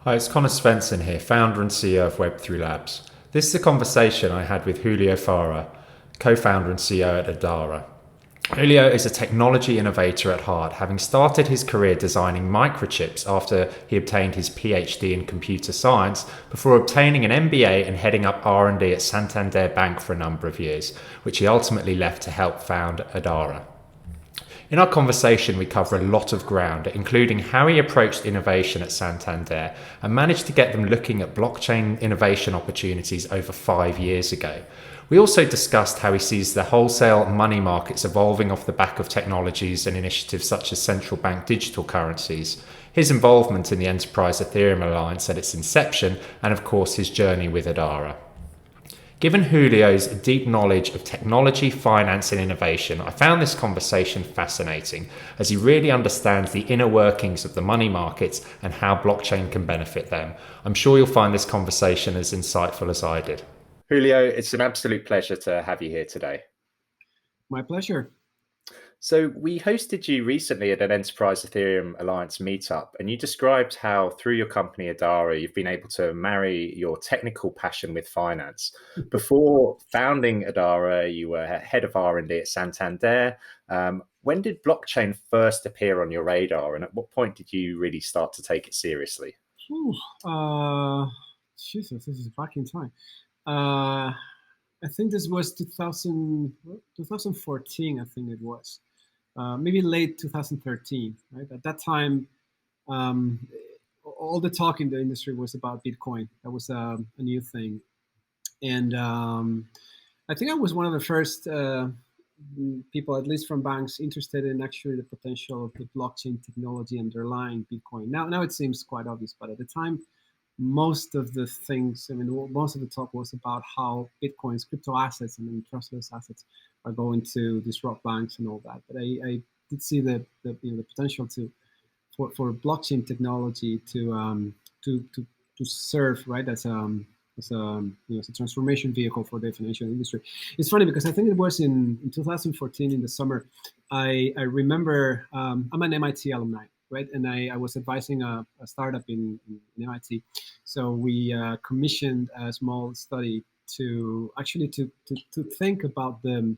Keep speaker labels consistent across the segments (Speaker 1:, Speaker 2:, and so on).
Speaker 1: Hi, it's Conor Svensson here, founder and CEO of Web3 Labs. This is a conversation I had with Julio Faura, co-founder and CEO at Adhara. Julio is a technology innovator at heart, having started his career designing microchips after he obtained his PhD in computer science before obtaining an MBA and heading up R&D at Santander Bank for a number of years, which he ultimately left to help found Adhara. In our conversation, we cover a lot of ground, including how he approached innovation at Santander and managed to get them looking at blockchain innovation opportunities over 5 years ago. We also discussed how he sees the wholesale money markets evolving off the back of technologies and initiatives such as central bank digital currencies, his involvement in the Enterprise Ethereum Alliance at its inception, and of course his journey with Adhara. Given Julio's deep knowledge of technology, finance, and innovation, I found this conversation fascinating as he really understands the inner workings of the money markets and how blockchain can benefit them. I'm sure you'll find this conversation as insightful as I did. Julio, it's an absolute pleasure to have you here today.
Speaker 2: My pleasure.
Speaker 1: So we hosted you recently at an Enterprise Ethereum Alliance meetup, and you described how through your company Adhara, you've been able to marry your technical passion with finance. Before founding Adhara, you were head of R&D at Santander. When did blockchain first appear on your radar, and at what point did you really start to take it seriously?
Speaker 2: Jesus, this is back in time. I think this was 2014, I think it was. Maybe late 2013, right? At that time, all the talk in the industry was about Bitcoin. That was a new thing. And I think I was one of the first people, at least from banks, interested in actually the potential of the blockchain technology underlying Bitcoin. Now it seems quite obvious, but at the time, most of the things, most of the talk was about how Bitcoin's crypto assets and trustless assets are going to disrupt banks and all that. But I did see the potential for blockchain technology to serve, right, as a transformation vehicle for the financial industry. It's funny because I think it was in 2014 in the summer. I remember I'm an MIT alumni. Right, and I was advising a startup in MIT, so we commissioned a small study to actually to think about the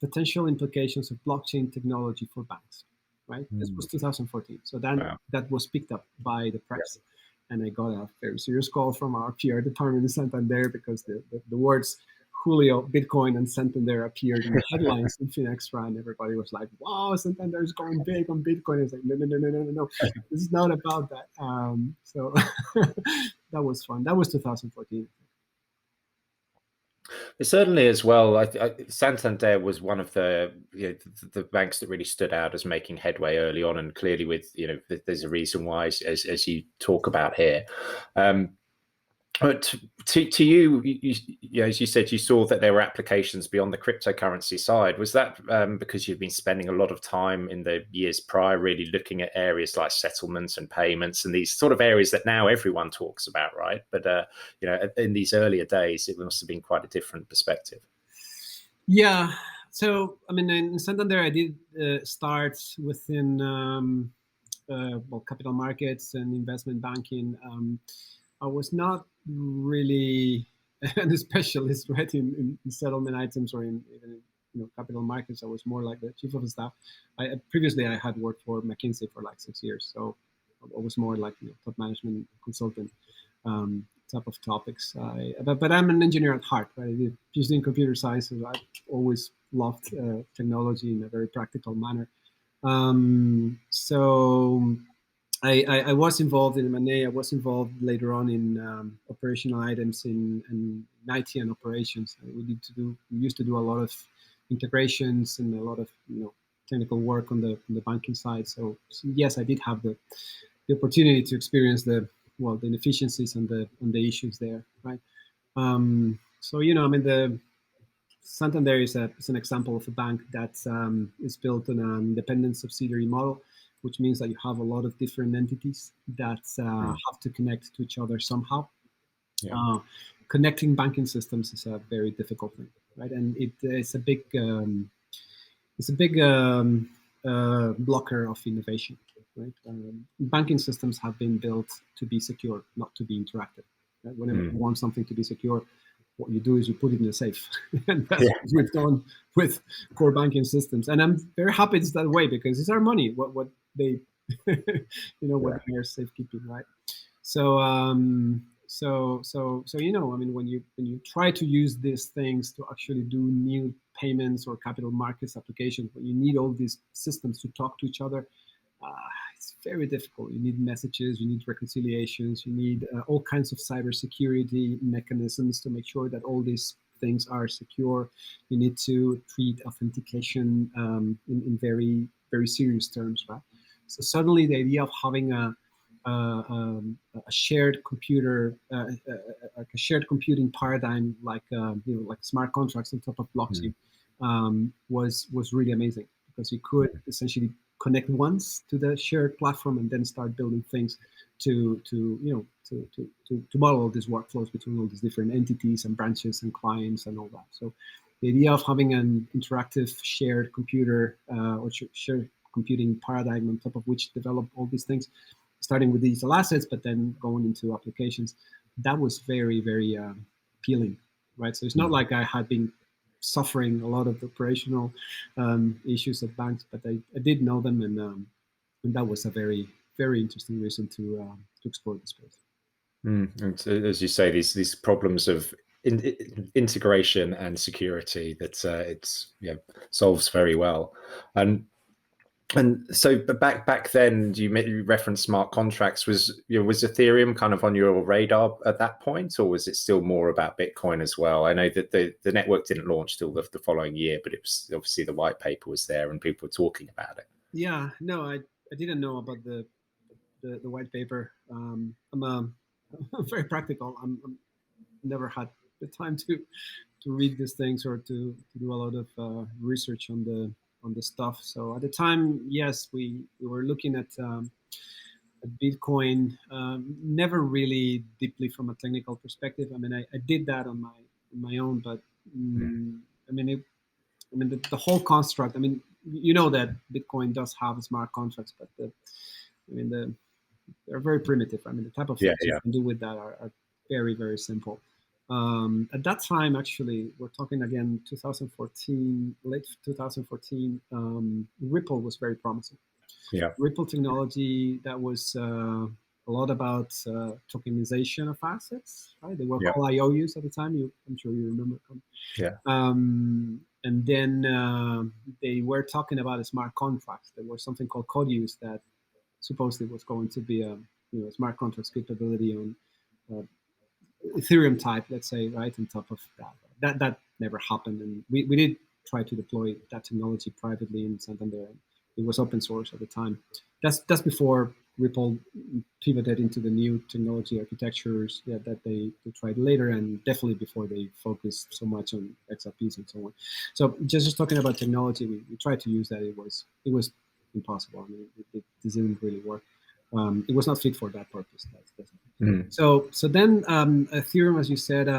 Speaker 2: potential implications of blockchain technology for banks. Right, this was 2014, so that was picked up by the press, and I got a very serious call from our PR department in Santander because the words Julio, Bitcoin, and Santander appeared in the headlines in FinExtra, and everybody was like, wow, Santander is going big on Bitcoin. It's like, no. This is not about that. So that was fun. That was 2014.
Speaker 1: Certainly, as well, Santander was one of the banks that really stood out as making headway early on, and clearly, with there's a reason why, as you talk about here. But to you, as you said, you saw that there were applications beyond the cryptocurrency side. Was that because you've been spending a lot of time in the years prior really looking at areas like settlements and payments and these sort of areas that now everyone talks about, right? But in these earlier days, it must have been quite a different perspective.
Speaker 2: Yeah. So, in Santander, I did start within capital markets and investment banking. I was not really a specialist, right, in settlement items or in capital markets. I was more like the chief of staff. Previously, I had worked for McKinsey for like 6 years, so I was more like top management consultant type of topics. But I'm an engineer at heart, right? I did PhD in computer science, so I always loved technology in a very practical manner. So I was involved in M&A. I was involved later on in operational items in IT and operations. We used to do a lot of integrations and a lot of technical work on the banking side. So yes, I did have the opportunity to experience the inefficiencies and the issues there, right? So the Santander is an example of a bank that is built on an independent subsidiary model, which means that you have a lot of different entities that have to connect to each other somehow. Yeah. Connecting banking systems is a very difficult thing, right? And it's a big blocker of innovation, right? Banking systems have been built to be secure, not to be interactive. Right? Whenever you want something to be secure, what you do is you put it in a safe. And that's what we've done with core banking systems. And I'm very happy it's that way, because it's our money, what they, what they're safekeeping, right? So, when you try to use these things to actually do new payments or capital markets applications, but you need all these systems to talk to each other, it's very difficult. You need messages, you need reconciliations, you need all kinds of cybersecurity mechanisms to make sure that all these things are secure. You need to treat authentication in very, very serious terms, right? So suddenly the idea of having a shared computer, like a shared computing paradigm, like like smart contracts on top of blockchain, was really amazing, because you could essentially connect once to the shared platform and then start building things to model all these workflows between all these different entities and branches and clients and all that. So the idea of having an interactive shared computer or shared computing paradigm on top of which develop all these things, starting with digital assets, but then going into applications, that was very, very appealing, right? So it's not like I had been suffering a lot of the operational issues at banks, but I did know them, and that was a very, very interesting reason to explore the space.
Speaker 1: And as you say, these problems of integration and security that it's solves very well. And so, but back then, you referenced smart contracts. Was Ethereum kind of on your radar at that point, or was it still more about Bitcoin as well? I know that the network didn't launch till the following year, but it was obviously the white paper was there and people were talking about it.
Speaker 2: Yeah, no, I didn't know about the white paper. I'm very practical. I'm never had the time to read these things or to do a lot of research on the stuff. So at the time, yes, we were looking at Bitcoin, never really deeply from a technical perspective. I mean, I did that on my own, but the whole construct. I mean, you know that Bitcoin does have smart contracts, but they're very primitive. I mean, the type of things you can do with that are very, very simple. At that time, actually, we're talking again 2014, late 2014, Ripple was very promising.
Speaker 1: Yeah.
Speaker 2: Ripple technology that was a lot about tokenization of assets, right? They were called IOUs at the time. I'm sure you remember.
Speaker 1: Yeah.
Speaker 2: And then they were talking about smart contracts. There was something called CODUs that supposedly was going to be a smart contracts capability on Ethereum type, let's say, right on top of that. That never happened, and we did try to deploy that technology privately in Santander. It was open source at the time. That's before Ripple pivoted into the new technology architectures that they tried later, and definitely before they focused so much on XRPs and so on. So just talking about technology, we tried to use that. It was impossible. I mean, it didn't really work. It was not fit for that purpose. That's So then Ethereum, as you said,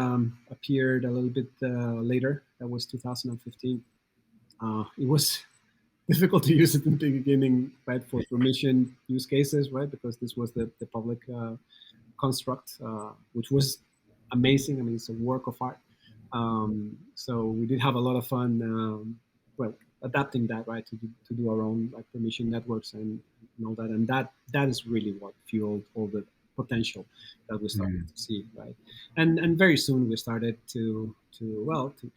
Speaker 2: appeared a little bit later. That was 2015. It was difficult to use it in the beginning, right, for permission use cases, right, because this was the public construct, which was amazing. I mean, it's a work of art. So we did have a lot of fun, adapting that, right, to do our own like permission networks and all that. And that is really what fueled all the potential that we started to see, right? And very soon we started to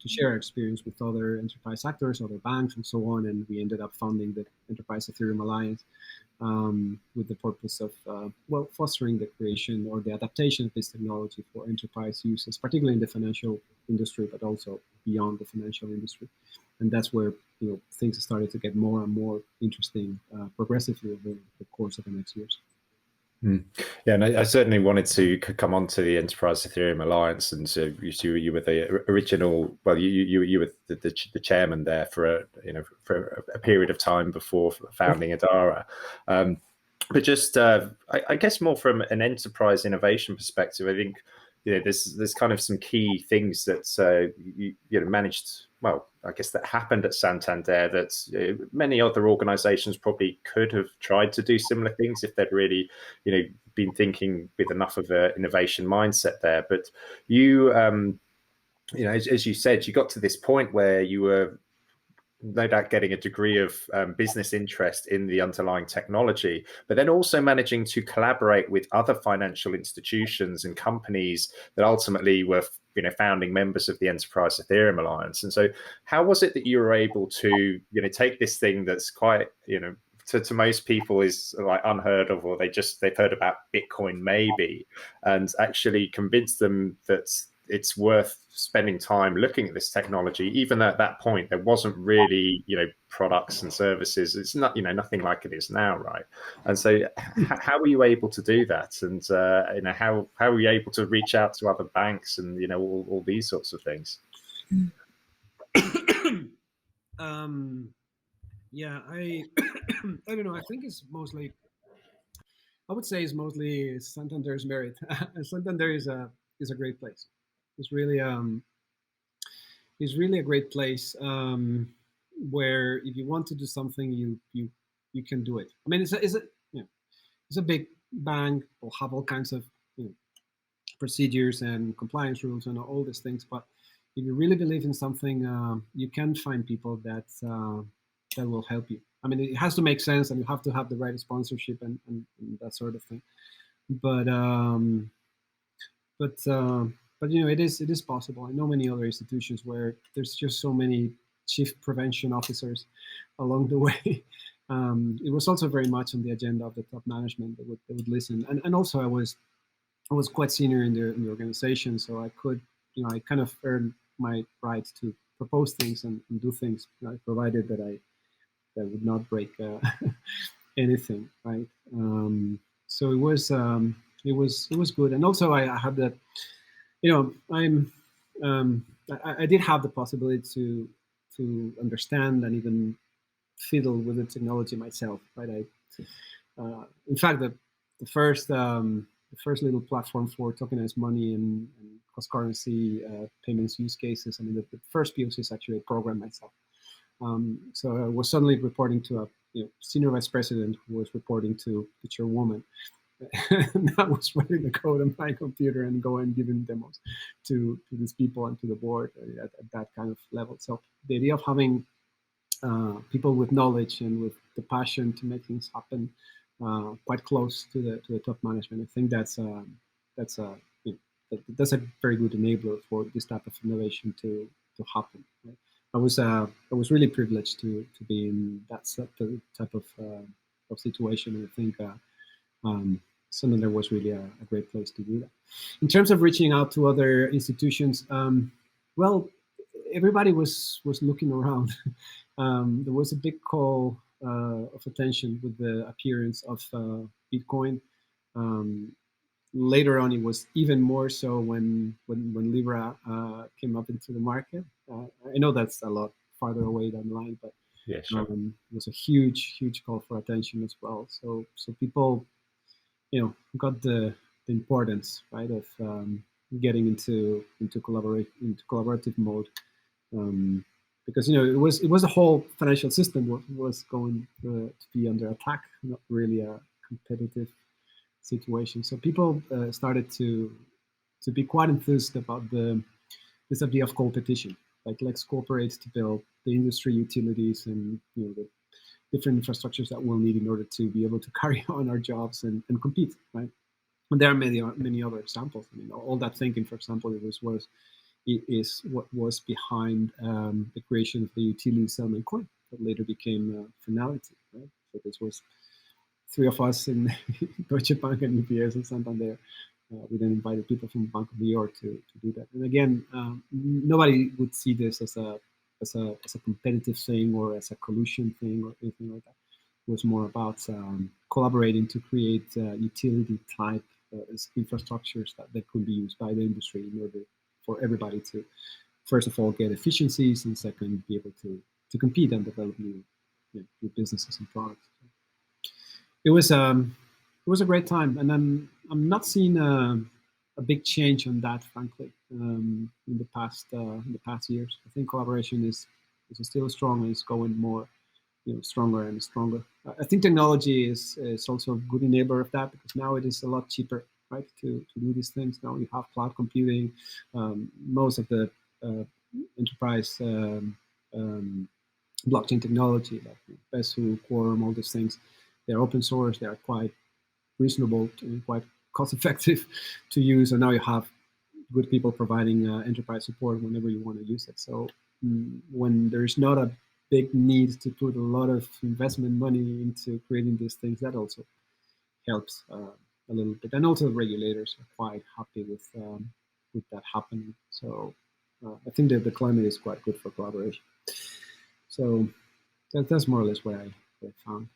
Speaker 2: share our experience with other enterprise actors, other banks, and so on. And we ended up founding the Enterprise Ethereum Alliance with the purpose of fostering the creation or the adaptation of this technology for enterprise uses, particularly in the financial industry, but also beyond the financial industry. And that's where things started to get more and more interesting progressively over the course of the next years.
Speaker 1: Yeah, and I certainly wanted to come on to the Enterprise Ethereum Alliance, and so you were the original. Well, you were the chairman there for a period of time before founding Adhara. But just I guess more from an enterprise innovation perspective, I think there's kind of some key things that you managed. Well, I guess that happened at Santander that many other organisations probably could have tried to do similar things if they'd really, been thinking with enough of an innovation mindset there. But you, as you said, you got to this point where you were no doubt getting a degree of business interest in the underlying technology, but then also managing to collaborate with other financial institutions and companies that ultimately were founding members of the Enterprise Ethereum Alliance. And so how was it that you were able to take this thing that's quite to most people is like unheard of, or they've heard about Bitcoin maybe, and actually convince them that it's worth spending time looking at this technology, even though at that point there wasn't really, products and services. It's not, nothing like it is now, right? And so, how were you able to do that? And how were you able to reach out to other banks and all these sorts of things?
Speaker 2: Yeah, I I don't know. I think it's mostly, I would say, it's mostly Santander's merit. Santander is a great place. It's really a great place where if you want to do something, you can do it. I mean, it's a big bank. Will have all kinds of procedures and compliance rules and all these things. But if you really believe in something, you can find people that will help you. I mean, it has to make sense, and you have to have the right sponsorship and that sort of thing. But it is possible. I know many other institutions where there's just so many chief prevention officers along the way. It was also very much on the agenda of the top management that would listen, and also I was quite senior in the organization, so I could I kind of earned my right to propose things and do things, provided that that would not break anything, right? So it was good, and also I had that, I did have the possibility to understand and even fiddle with the technology myself, right? In fact, the first little platform for tokenized money and cross currency payments use cases. I mean, the first POCs actually I programmed myself. So I was suddenly reporting to a senior vice president who was reporting to the chairwoman. And I was writing the code on my computer and going giving demos to these people and to the board at that kind of level. So the idea of having people with knowledge and with the passion to make things happen quite close to the top management, I think that's a very good enabler for this type of innovation to happen. Right? I was really privileged to be in that type of situation, and I think Santander was really a great place to do that. In terms of reaching out to other institutions, well, everybody was looking around. There was a big call of attention with the appearance of Bitcoin. Later on, it was even more so when Libra came up into the market. I know that's a lot farther away down the line, but
Speaker 1: yeah, sure.
Speaker 2: It was a huge call for attention as well. So people, got the importance, right, of getting into collaborative mode, because it was the whole financial system was going to be under attack, not really a competitive situation. So people started to be quite enthused about this idea of competition. Like, let's cooperate to build the industry utilities and the different infrastructures that we'll need in order to be able to carry on our jobs and compete, right? And there are many other examples. I mean, all that thinking, for example, it is what was behind the creation of the utility settlement coin that later became Finality, right? So this was three of us in Deutsche Bank and UBS and Santander. We then invited people from Bank of New York to do that. And again, nobody would see this as a competitive thing or as a collusion thing or anything like that. It was more about collaborating to create utility type infrastructures that could be used by the industry in order for everybody to, first of all, get efficiencies, and second, be able to compete and develop new businesses and products. It was a great time, and I'm not seeing a big change on that, frankly, in the past years. I think collaboration is still strong and it's going more, stronger and stronger. I think technology is also a good enabler of that, because now it is a lot cheaper, right, to do these things. Now you have cloud computing. Most of the enterprise blockchain technology, like Besu, Quorum, all these things, they're open source. They are quite reasonable and quite cost effective to use. And now you have good people providing enterprise support whenever you want to use it. So when there's not a big need to put a lot of investment money into creating these things, that also helps a little bit. And also the regulators are quite happy with that happening. So I think that the climate is quite good for collaboration. So that's more or less what I found.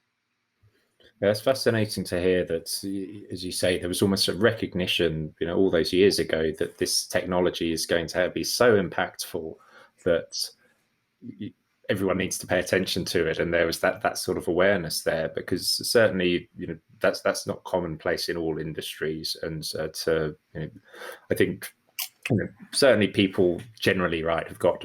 Speaker 1: Yeah, it's fascinating to hear that, as you say, there was almost a recognition, all those years ago, that this technology is going to be so impactful that everyone needs to pay attention to it, and there was that sort of awareness there, because certainly that's not commonplace in all industries, and I think certainly people generally, right, have got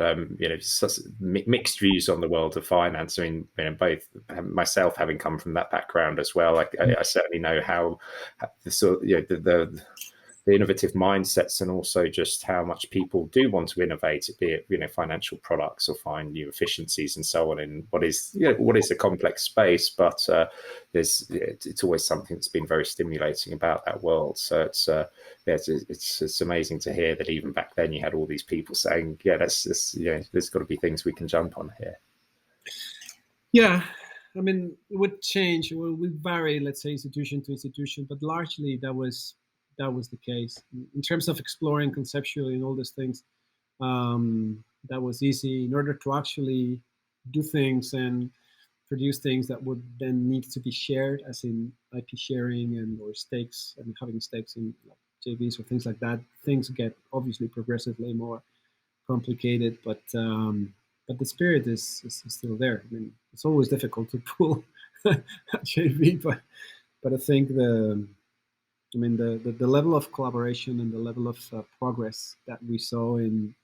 Speaker 1: mixed views on the world of finance. I mean, both myself having come from that background as well, I certainly know how the sort of, the innovative mindsets, and also just how much people do want to innovate, be it financial products or find new efficiencies and so on in what is a complex space. But it's always something that's been very stimulating about that world. So it's amazing to hear that even back then you had all these people saying, there's got to be things we can jump on here.
Speaker 2: Yeah, I mean, it would change. It would vary, let's say, institution to institution, but largely that was the case. In terms of exploring conceptually and all these things, that was easy. In order to actually do things and produce things that would then need to be shared, as in IP sharing or stakes, and having stakes in JVs or things like that, things get obviously progressively more complicated, but the spirit is still there. I mean, it's always difficult to pull a JV, but I think the level of collaboration and the level of progress that we saw in,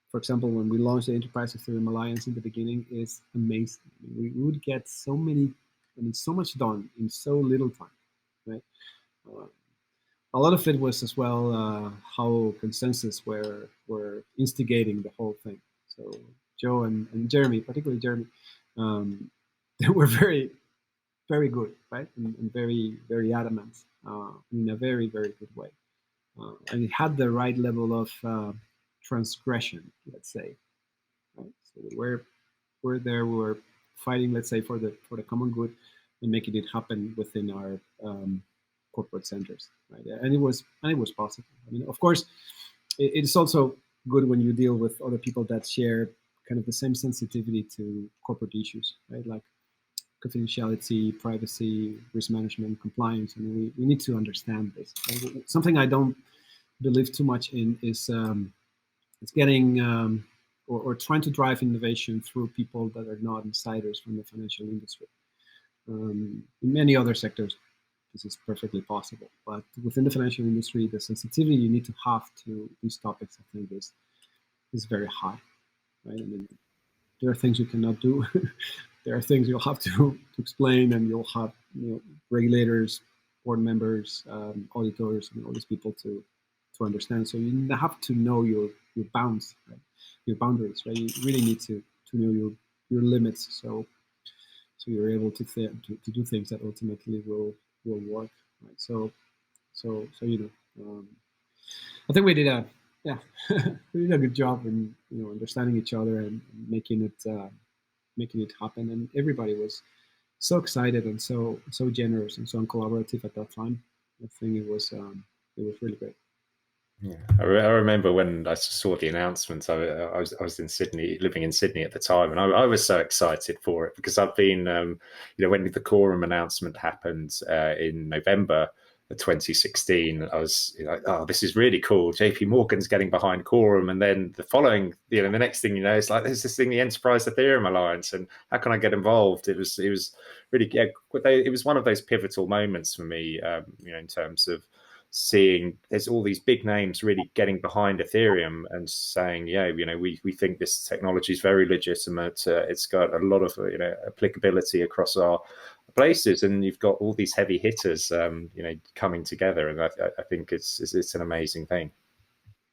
Speaker 2: for example, when we launched the Enterprise Ethereum Alliance in the beginning, is amazing. I mean, we would get so much done in so little time, right? A lot of it was as well how consensus were instigating the whole thing. So Joe and Jeremy, particularly Jeremy, they were very, very good, right? And very, very adamant in a very, very good way. And it had the right level of transgression, let's say. Right? So we're there, we're fighting, let's say, for the common good and making it happen within our corporate centers, right? And it was possible. I mean, of course, it is also good when you deal with other people that share kind of the same sensitivity to corporate issues, right? Like confidentiality, privacy, risk management, compliance. I mean, we need to understand this. Right? Something I don't believe too much in is getting or trying to drive innovation through people that are not insiders from the financial industry. In many other sectors, this is perfectly possible. But within the financial industry, the sensitivity you need to have to these topics, I think, is very high. Right? I mean, there are things you cannot do. There are things you'll have to explain, and you'll have regulators, board members, auditors, and all these people to understand. So you have to know your bounds, right? Your boundaries, right? You really need to know your limits. So you're able to do things that ultimately will work, right? So I think we did a good job in understanding each other and making it happen. And everybody was so excited and so generous and so collaborative at that time. I think it was really great.
Speaker 1: Yeah, I remember when I saw the announcement. I was in Sydney, living in Sydney at the time, and I was so excited for it, because I've been, when the Quorum announcement happened in November of 2016, I was like, oh, this is really cool. JP Morgan's getting behind Quorum, and then the next thing it's like, there's this thing, the Enterprise Ethereum Alliance, and how can I get involved? It was really, it was one of those pivotal moments for me, in terms of seeing there's all these big names really getting behind Ethereum and saying, yeah, we think this technology is very legitimate. It's got a lot of applicability across our places, and you've got all these heavy hitters, coming together, and I think it's an amazing thing.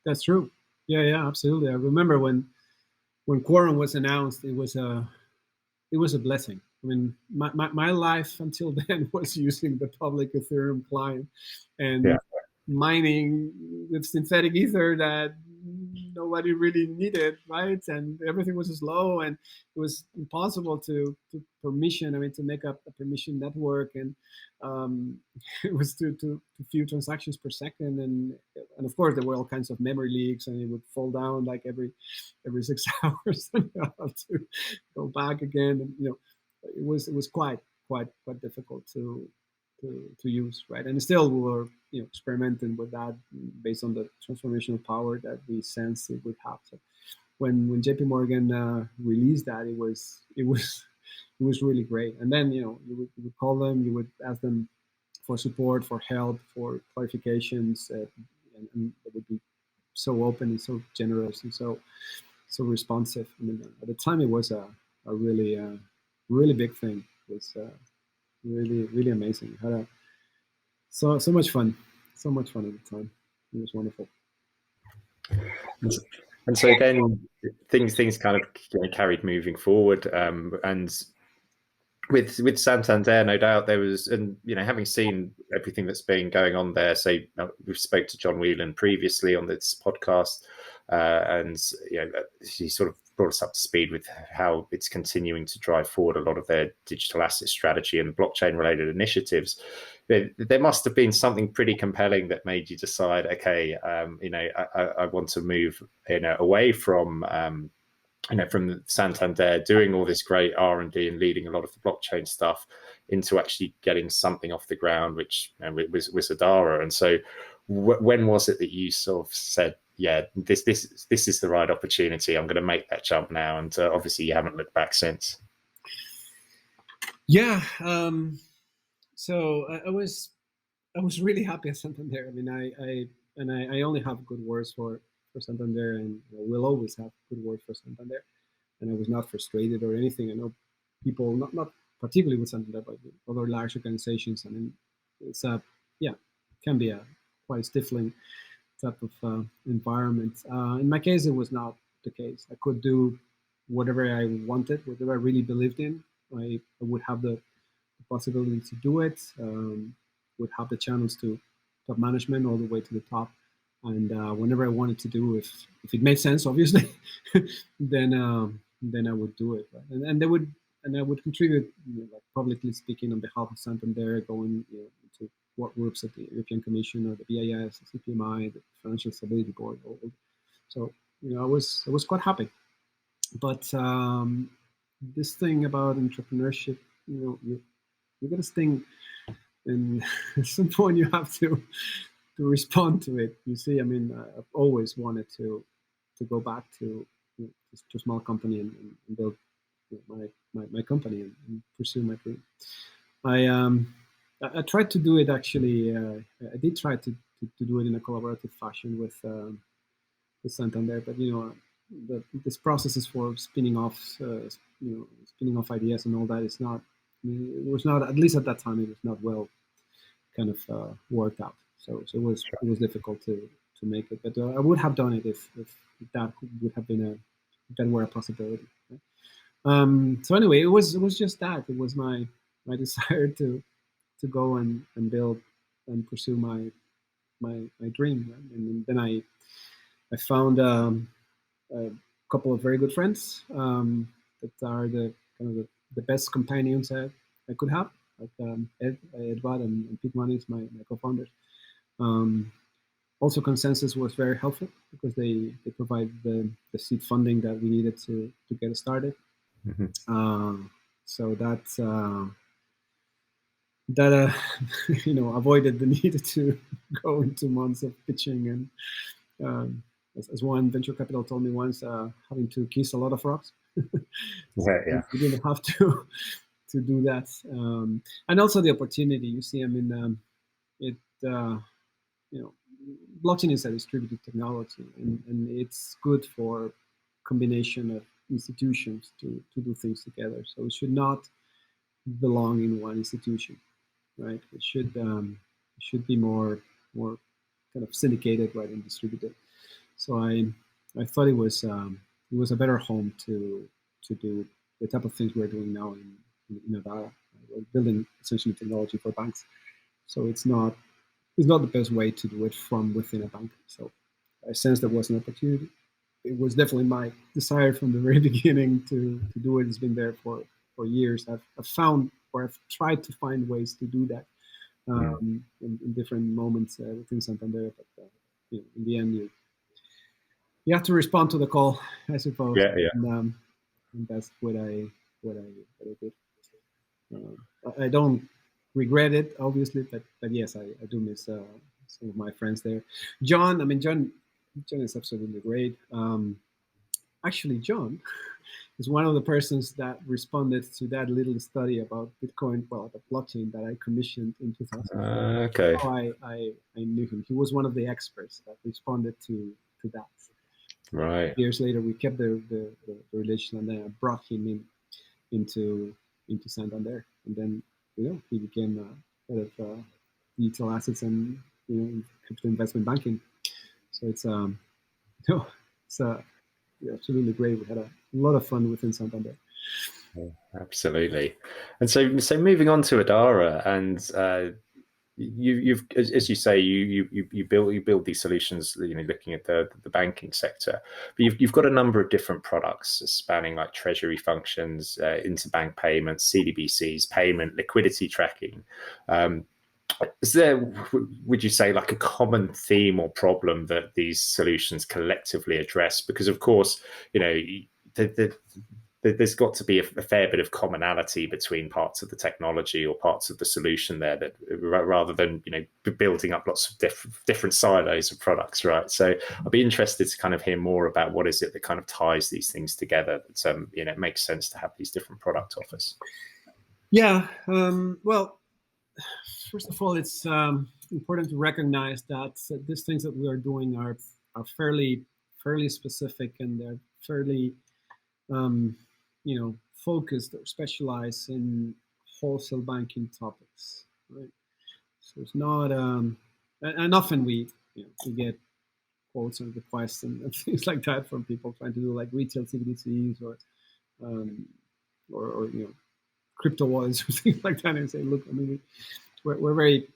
Speaker 2: That's true. Yeah, absolutely. I remember when Quorum was announced, it was a blessing. I mean, my life until then was using the public Ethereum client and mining with synthetic ether that nobody really needed, right? And everything was slow, and it was impossible to permission. I mean, to make up a permission network, and it was too few transactions per second, and of course there were all kinds of memory leaks, and it would fall down like every 6 hours, and you have to go back again, and it was quite difficult to use, right? And still we were experimenting with that based on the transformational power that we sensed it would have. So when JP Morgan released that, it was really great. And then you would call them, you would ask them for support, for help, for clarifications, and they would be so open and so generous and so responsive. I mean, at the time it was a really big thing. It was really amazing. Had so much fun at the time. It was wonderful.
Speaker 1: And so then things kind of carried moving forward, and with Santander, no doubt there was, and having seen everything that's been going on there. So we've spoke to John Whelan previously on this podcast, and he sort of brought us up to speed with how it's continuing to drive forward a lot of their digital asset strategy and blockchain related initiatives. There must have been something pretty compelling that made you decide, okay, I want to move away from from Santander, doing all this great R&D and leading a lot of the blockchain stuff, into actually getting something off the ground, which was Adhara. And so when was it that you sort of said, yeah, this is the right opportunity, I'm going to make that jump now? And obviously you haven't looked back since.
Speaker 2: Yeah. So I was really happy at Santander. I mean, I only have good words for Santander, and will always have good words for Santander. And I was not frustrated or anything. I know people, not particularly with Santander, but with other large organizations. I mean, it's can be a quite stifling type of environment. In my case, it was not the case. I could do whatever I wanted, whatever I really believed in. I would have the possibility to do it. Would have the channels to top management all the way to the top, and whenever I wanted to do, if it made sense, obviously, then I would do it. Right? And I would contribute, like publicly speaking on behalf of Santander, going to work groups at the European Commission or the BIS, the CPMI, the Financial Stability Board. So I was quite happy. But this thing about entrepreneurship, you got to sting, and at some point you have to respond to it. You see, I mean, I've always wanted to go back to a small company and build my company and pursue my dream. I tried to do it actually. I did try to do it in a collaborative fashion with Santander, but this processes for spinning off, spinning off ideas and all that is not. It was not, at least at that time, it was not well kind of worked out. So it was difficult to make it. But I would have done it if that would have been that were a possibility. Right? So anyway, it was just that. It was my desire to go and build and pursue my dream. Right? And then I found a couple of very good friends that are the kind of the best companions I could have. Like Edward and Pete Money is my co-founders. Also, Consensus was very helpful because they provide the seed funding that we needed to get it started. Mm-hmm. So that's that avoided the need to go into months of pitching and as one venture capital told me once, having to kiss a lot of rocks.
Speaker 1: Yeah.
Speaker 2: You didn't have to do that, and also the opportunity. You see, I mean, blockchain is a distributed technology, and it's good for combination of institutions to do things together. So it should not belong in one institution, right? It should be more kind of syndicated, right, and distributed. So I thought it was a better home to do the type of things we're doing now in Adhara. We're building essentially technology for banks. So it's not the best way to do it from within a bank. So I sensed there was an opportunity. It was definitely my desire from the very beginning to do it. It's been there for years. I've found, or I've tried to find ways to do that in different moments within Santander. But in the end, you have to respond to the call, I suppose.
Speaker 1: Yeah, yeah.
Speaker 2: And that's what I did. I don't regret it, obviously, but yes, I do miss some of my friends there. John is absolutely great. Actually, John is one of the persons that responded to that little study about Bitcoin, well, the blockchain that I commissioned in 2000.
Speaker 1: Okay.
Speaker 2: So I knew him. He was one of the experts that responded to that.
Speaker 1: Right.
Speaker 2: Years later, we kept the relation, and then I brought him into Santander, and then he became head of digital assets and crypto investment banking. So it's absolutely great. We had a lot of fun within Santander.
Speaker 1: Yeah, absolutely. And so moving on to Adhara, and you've, as you say, you build these solutions, looking at the banking sector, but you've got a number of different products spanning like treasury functions, interbank payments, CDBCs, payment, liquidity tracking. Is there, would you say, like a common theme or problem that these solutions collectively address? Because of course, there's got to be a fair bit of commonality between parts of the technology or parts of the solution there, that rather than building up lots of different silos of products, right? So I'd be interested to kind of hear more about what is it that kind of ties these things together, that it makes sense to have these different product offers.
Speaker 2: Yeah, well, first of all, it's important to recognize that these things that we are doing are fairly specific, and they're fairly focused or specialized in wholesale banking topics, right? So it's not, and often we get quotes and requests and things like that from people trying to do like retail CDBCs or crypto wallets or things like that, and say, look, I mean, we're very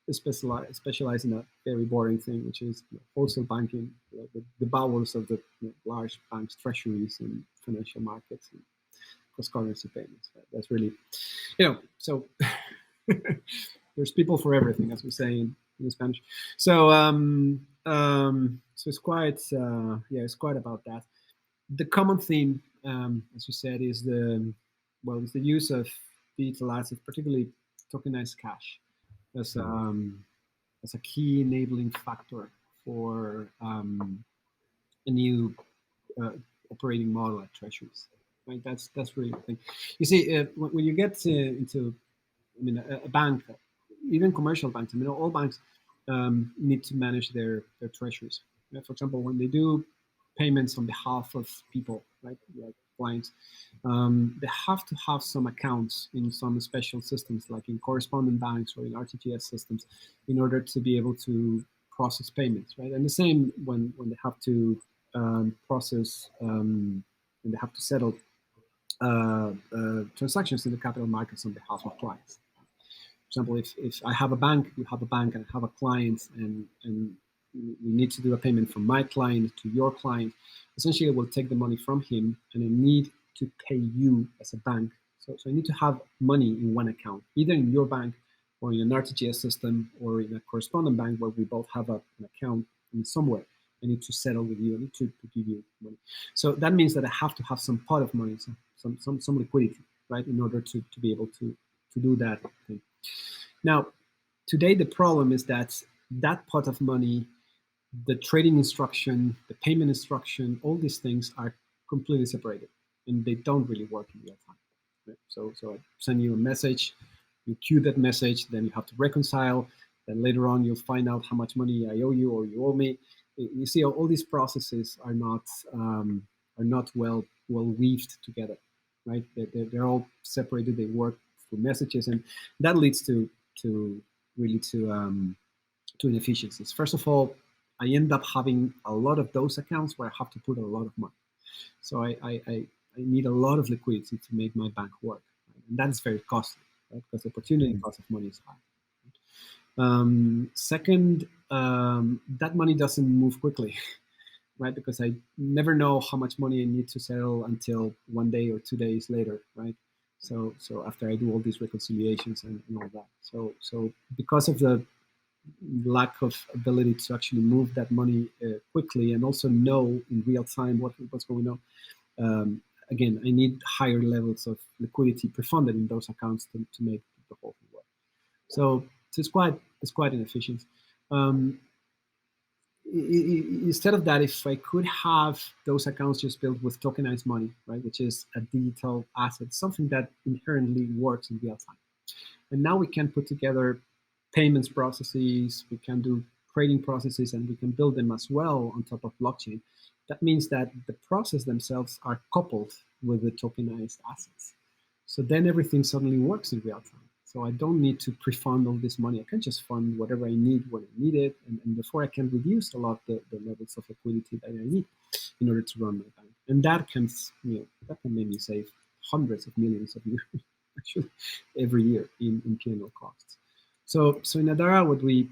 Speaker 2: specialized in a very boring thing, which is wholesale banking, the bowels of the large banks, treasuries, and financial markets, and cross-currency payments. That's really, so there's people for everything, as we say in Spanish. So so it's quite it's quite about that. The common theme, as you said, is the use of digital assets, particularly tokenized cash, as a key enabling factor for a new operating model at treasuries. Right, that's really the thing. You see, when you get into, a bank, even commercial banks, all banks need to manage their treasuries. For example, when they do payments on behalf of people, right, like clients, they have to have some accounts in some special systems, like in correspondent banks or in RTGS systems, in order to be able to process payments, right? And the same when they have to process, when they have to settle transactions in the capital markets on behalf of clients. For example, if I have a bank, you have a bank, and I have a client, and we need to do a payment from my client to your client, essentially I will take the money from him, and I need to pay you as a bank. So I need to have money in one account, either in your bank or in an RTGS system or in a correspondent bank where we both have an account in somewhere. I need to settle with you. I need to give you money. So that means that I have to have some pot of money, some liquidity, right, in order to be able to do that thing. Now, today the problem is that pot of money, the trading instruction, the payment instruction, all these things are completely separated, and they don't really work in real time. Right? So I send you a message, you queue that message, then you have to reconcile Then later on, you'll find out how much money I owe you or you owe me. You see, all these processes are not well weaved together, right? They're all separated. They work through messages, and that leads to inefficiencies. First of all, I end up having a lot of those accounts where I have to put a lot of money. So I need a lot of liquidity to make my bank work, right? And that is very costly, right? Because the opportunity cost of money is high. Second, that money doesn't move quickly, right? Because I never know how much money I need to settle until 1 day or 2 days later, right? So after I do all these reconciliations and all that. So because of the lack of ability to actually move that money quickly and also know in real time what's going on, again, I need higher levels of liquidity pre-funded in those accounts to make the whole thing work. So it's quite inefficient. Instead of that, if I could have those accounts just built with tokenized money, right, which is a digital asset, something that inherently works in real time. And now we can put together payments processes, we can do trading processes, and we can build them as well on top of blockchain. That means that the process themselves are coupled with the tokenized assets. So then everything suddenly works in real time. So I don't need to pre-fund all this money. I can just fund whatever I need when I need it, and therefore I can reduce a lot the levels of liquidity that I need in order to run my bank. And that can make me save hundreds of millions of euros actually every year in P&L costs. So in Adhara, what we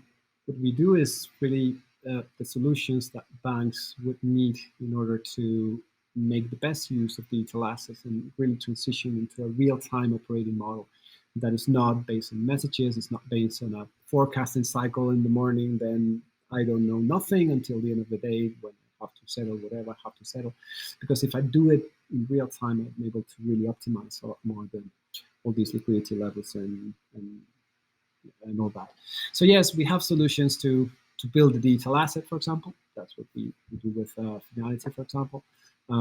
Speaker 2: do is really the solutions that banks would need in order to make the best use of digital assets and really transition into a real-time operating model that is not based on messages, it's not based on a forecasting cycle in the morning, then I don't know nothing until the end of the day when I have to settle whatever I have to settle. Because if I do it in real time, I'm able to really optimize a lot more than all these liquidity levels and all that. So yes, we have solutions to build a digital asset, for example. That's what we do with Finality, for example. We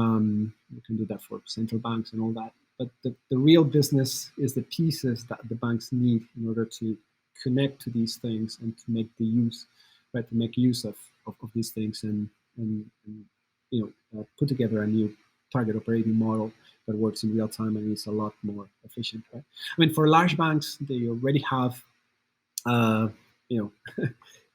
Speaker 2: can do that for central banks and all that. But the real business is the pieces that the banks need in order to connect to these things and to make the use, right? To make use of these things and put together a new target operating model that works in real time and is a lot more efficient, right? I mean, for large banks, they already have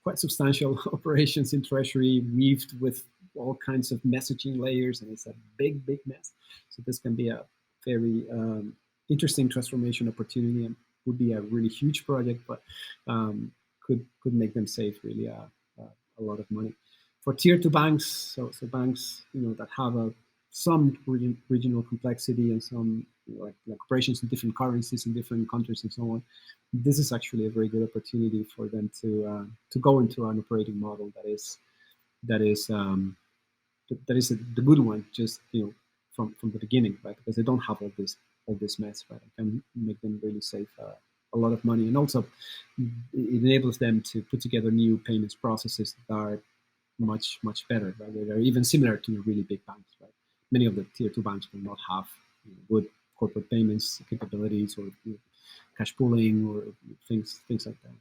Speaker 2: quite substantial operations in treasury weaved with all kinds of messaging layers, and it's a big mess. So this can be a very interesting transformation opportunity and would be a really huge project, but could make them save really a lot of money. For tier 2 banks, so banks that have some regional complexity and some like operations in different currencies in different countries and so on, this is actually a very good opportunity for them to go into an operating model that is the good one, just from the beginning, right? Because they don't have all this mess, right? I can make them really save a lot of money, and also it enables them to put together new payments processes that are much better, right? They're even similar to the really big banks, right? Many of the tier 2 banks will not have good corporate payments capabilities or cash pooling or things like that. Right?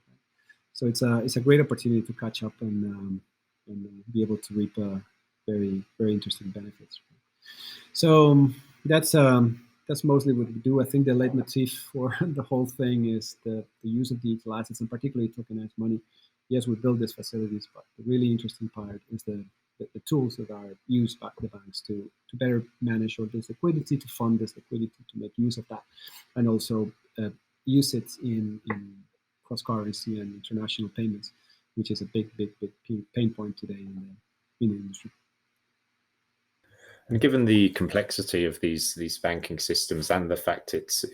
Speaker 2: So it's a great opportunity to catch up and be able to reap very interesting benefits. Right? So that's mostly what we do. I think the leitmotif for the whole thing is the use of digital assets and particularly tokenized money. Yes, we build these facilities, but the really interesting part is the tools that are used by the banks to better manage all this liquidity, to fund this liquidity, to make use of that, and also use it in cross-currency and international payments, which is a big pain point today in the industry.
Speaker 1: And given the complexity of these banking systems and the fact it's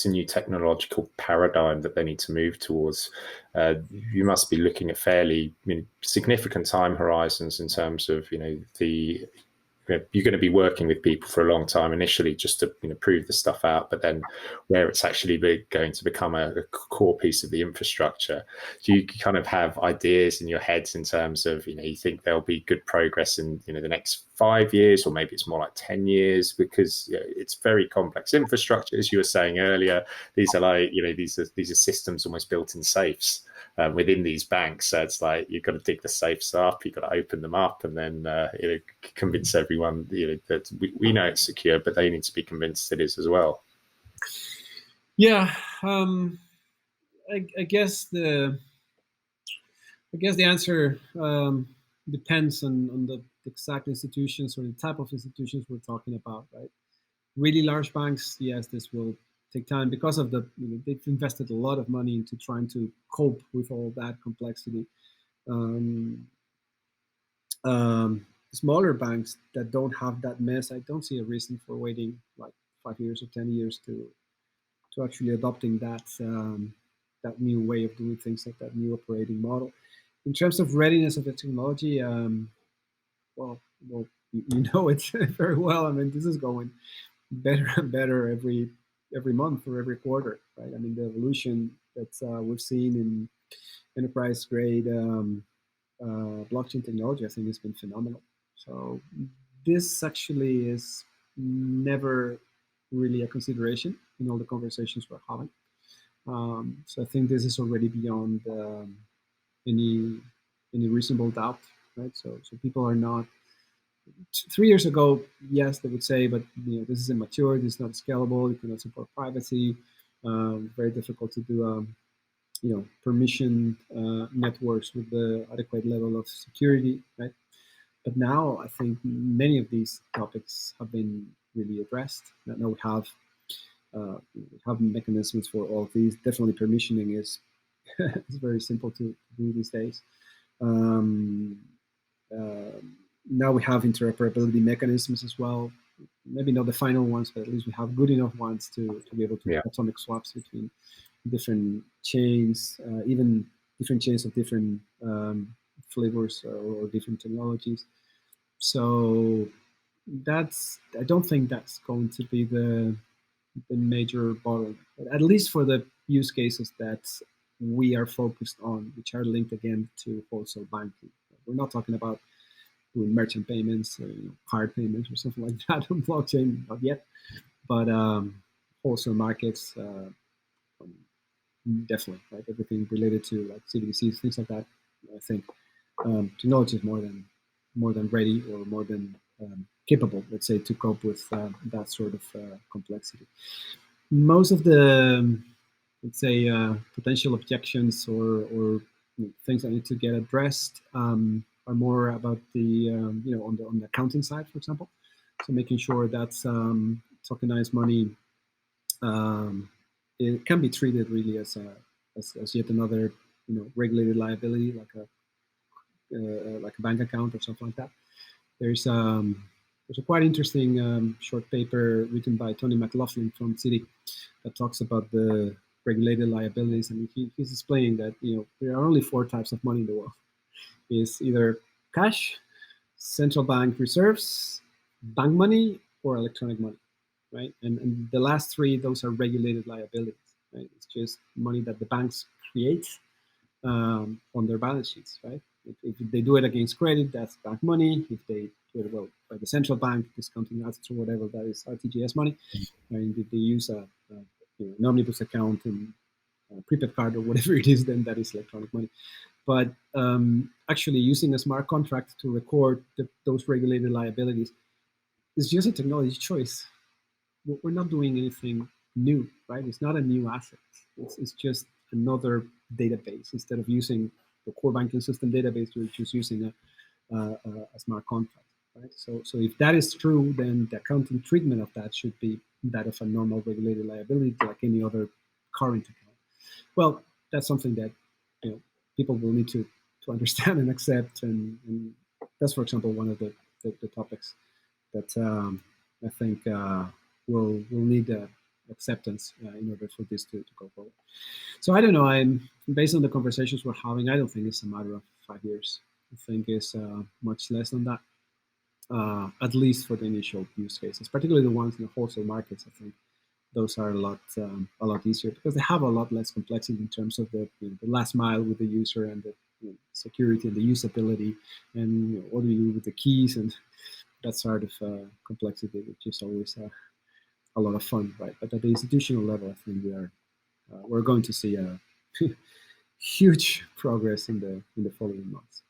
Speaker 1: a new technological paradigm that they need to move towards, you must be looking at fairly significant time horizons in terms of you're going to be working with people for a long time initially just to prove the stuff out, but then where it's actually going to become a core piece of the infrastructure. Do you kind of have ideas in your heads in terms of you think there'll be good progress in the next 5 years, or maybe it's more like 10 years, because it's very complex infrastructure, as you were saying earlier. These are like these are systems almost built in safes. within these banks. So it's like you've got to dig the safes up, you've got to open them up, and then convince everyone that we know it's secure, but they need to be convinced it is as well.
Speaker 2: Yeah, I guess the answer depends on the exact institutions or the type of institutions we're talking about, right? Really large banks, yes, this will take time because of they've invested a lot of money into trying to cope with all that complexity. Smaller banks that don't have that mess, I don't see a reason for waiting like 5 years or 10 years to actually adopting that new way of doing things, like that new operating model. In terms of readiness of the technology, well, you know it very well. I mean, this is going better and better every month or every quarter, right? I mean, the evolution that we've seen in enterprise grade blockchain technology, I think, has been phenomenal. So this actually is never really a consideration in all the conversations we're having. So I think this is already beyond any reasonable doubt, right? So people are not. 3 years ago, yes, they would say, but this is immature, this is not scalable, it cannot support privacy, very difficult to do permission networks with the adequate level of security, right? But now I think many of these topics have been really addressed. Now we have mechanisms for all of these. Definitely permissioning is is very simple to do these days. Now we have interoperability mechanisms as well. Maybe not the final ones, but at least we have good enough ones to be able to do atomic swaps between different chains, even different chains of different flavors or different technologies. So I don't think that's going to be the major bottleneck, at least for the use cases that we are focused on, which are linked again to wholesale banking. We're not talking about doing merchant payments, card payments, or something like that on blockchain, not yet. But wholesale markets, definitely, right? Everything related to like CDBCs, things like that. I think technology is more than ready or more than capable, let's say, to cope with that sort of complexity. Most of the, let's say, potential objections or things that need to get addressed are more about the on the accounting side, for example. So making sure that tokenized money it can be treated really as yet another regulated liability, like a bank account or something like that. There's a quite interesting short paper written by Tony McLaughlin from Citi that talks about the regulated liabilities, and he's explaining that there are only 4 types of money in the world. Is either cash, central bank reserves, bank money, or electronic money, right? And the last 3, those are regulated liabilities, right? It's just money that the banks create on their balance sheets, right? If they do it against credit, that's bank money. If they do it by the central bank, discounting assets or whatever, that is RTGS money. And if they use an omnibus account and a prepaid card or whatever it is, then that is electronic money. But actually using a smart contract to record those regulated liabilities is just a technology choice. We're not doing anything new, right? It's not a new asset. It's just another database. Instead of using the core banking system database, we're just using a smart contract, right? So if that is true, then the accounting treatment of that should be that of a normal regulated liability, like any other current account. Well, that's something that people will need to understand and accept, and that's, for example, one of the topics that I think will need acceptance in order for this to go forward. So I don't know. I'm based on the conversations we're having. I don't think it's a matter of 5 years. I think it's much less than that, at least for the initial use cases, particularly the ones in the wholesale markets. I think those are a lot easier because they have a lot less complexity in terms of the last mile with the user and the security and the usability, and what do you do with the keys and that sort of complexity, which is always a lot of fun, right? But at the institutional level, I think we're going to see a huge progress in the following months.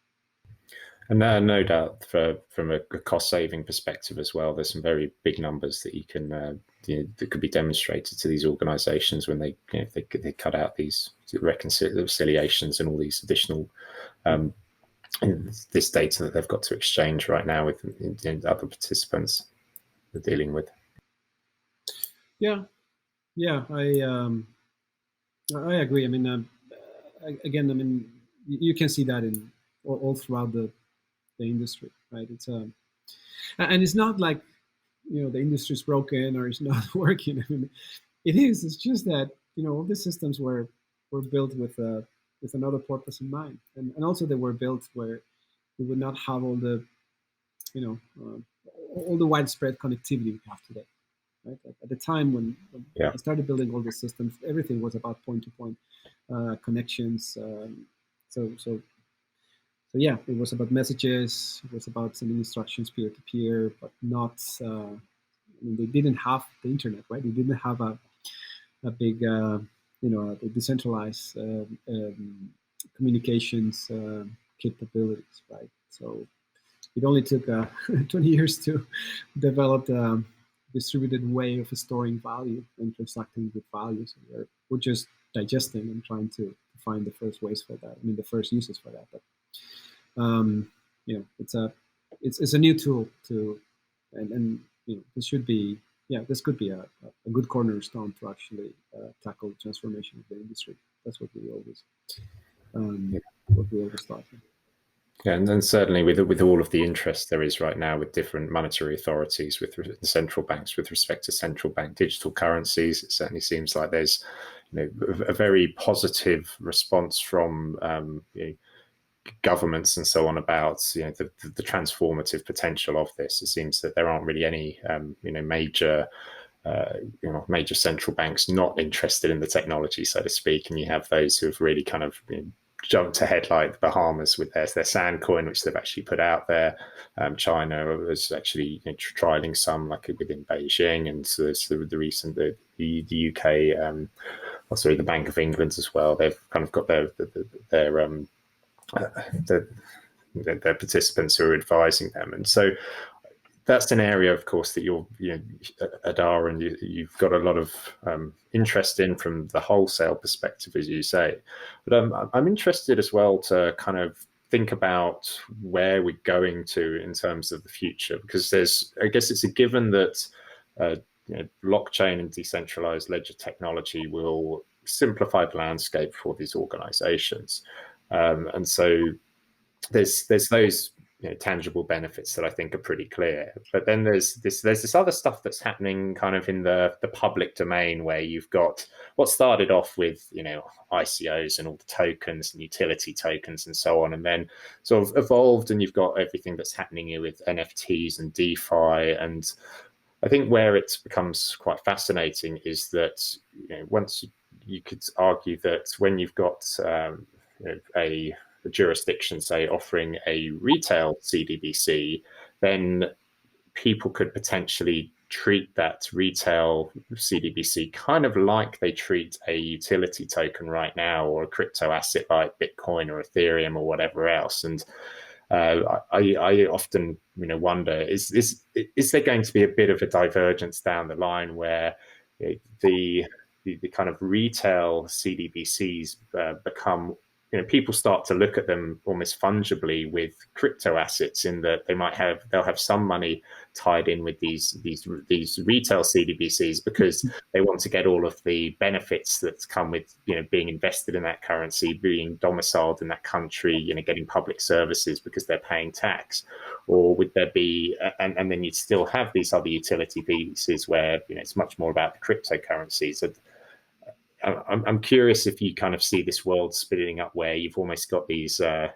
Speaker 1: And no doubt, from a cost-saving perspective as well, there's some very big numbers that you can that could be demonstrated to these organisations when they they cut out these reconciliations and all these additional this data that they've got to exchange right now with other participants they're dealing with.
Speaker 2: Yeah, I agree. I mean, again, I mean, you can see that in all throughout the industry, right? It's and it's not like the industry is broken or it's not working. I mean, it is. It's just that all the systems were built with another purpose in mind, and also they were built where we would not have all the all the widespread connectivity we have today. Right? At the time when I started building all the systems, everything was about point-to-point connections. So yeah, it was about messages. It was about sending instructions peer-to-peer, but not. I mean, they didn't have the internet, right? They didn't have a big, decentralized communications capabilities, right? So it only took 20 years to develop the distributed way of storing value and transacting with value. So we're just digesting and trying to find the first ways for that. I mean, the first uses for that. But it's a new tool to, and this should be this could be a good cornerstone to actually tackle the transformation of the industry. That's what we always thought.
Speaker 1: Yeah, and then certainly with all of the interest there is right now with different monetary authorities, with central banks, with respect to central bank digital currencies, it certainly seems like there's a very positive response from governments and so on about the transformative potential of this. It seems that there aren't really any major major central banks not interested in the technology, so to speak, and you have those who have really kind of jumped ahead, like the Bahamas with their Sand coin, which they've actually put out there. China was actually trialing some, like within Beijing, and so the recent the UK, the Bank of England as well. They've kind of got their participants who are advising them, and so that's an area, of course, that you're, Adhara, and you've got a lot of interest in from the wholesale perspective, as you say. But I'm interested as well to kind of think about where we're going to in terms of the future, because I guess it's a given that blockchain and decentralized ledger technology will simplify the landscape for these organizations, and so there's those tangible benefits that I think are pretty clear. But then there's this other stuff that's happening kind of in the public domain, where you've got what started off with ICOs and all the tokens and utility tokens and so on, and then sort of evolved, and you've got everything that's happening here with NFTs and DeFi. And I think where it becomes quite fascinating is that once you could argue that when you've got a jurisdiction, say, offering a retail CDBC, then people could potentially treat that retail CDBC kind of like they treat a utility token right now, or a crypto asset like Bitcoin or Ethereum or whatever else. And I often wonder, is there going to be a bit of a divergence down the line where the kind of retail CDBCs become, people start to look at them almost fungibly with crypto assets, in that they'll have some money tied in with these retail CDBCs because they want to get all of the benefits that come with being invested in that currency, being domiciled in that country, getting public services because they're paying tax. Or would there be, and then you'd still have these other utility pieces where it's much more about the cryptocurrencies. And I'm curious if you kind of see this world spinning up where you've almost got these retail